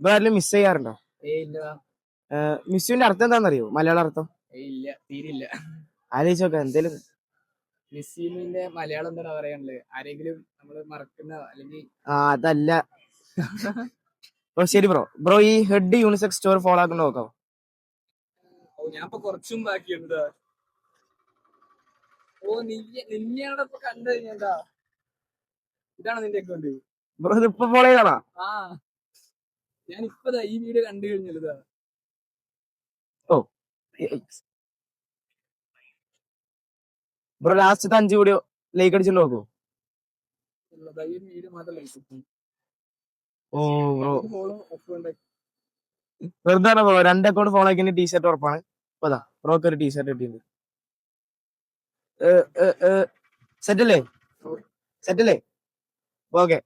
Bro ആരെങ്കിലും miss ചെയ്യാറുണ്ടോ? ഇല്ല. മിസ്സുവിന്റെ അർത്ഥം എന്താണെന്നറിയോ? മലയാള അർത്ഥം ഇല്ല, തീരില്ല. ആലോചിച്ചോക്കെ എന്തേലും. മിസ്സിന്റെ മലയാളം എന്താ പറയാനുള്ളത്? ആരെങ്കിലും നമ്മള് മറക്കുന്ന അല്ലെങ്കിൽ അതല്ല. ശരി ബ്രോ ഈ ഹെഡ് യൂണിസെക്സ് സ്റ്റോർ ഫോളോ ആക്കുന്ന നോക്കാം. ഞാൻ ഇപ്പൊ കുറച്ചും ബാക്കിയുണ്ട്. നിന്നെയാണ് ഇപ്പൊ കണ്ടു കഴിഞ്ഞാ. ഇതാണ് നിന്റെ അക്കൗണ്ട്? ബ്രോ ഇത് ഇപ്പൊ ഫോളോ ചെയ്താണോ? ഞാൻ ഇപ്പൊ ഈ വീഡിയോ കണ്ടു കഴിഞ്ഞതാ. ബ്രോ ലാസ്റ്റത്തെ 5 വീഡിയോ ലൈക്ക് അടിച്ചിട്ട് നോക്കൂ. വെറുതെ ബ്രോ 2 അക്കൗണ്ട് ഫോളോ ആക്കി ടീഷർട്ട് ഉറപ്പാണ്. അതാ ബ്രോക്ക് ഒരു ടീഷർട്ട് കിട്ടിയിട്ടുണ്ട്. സെറ്റല്ലേ ഓക്കെ.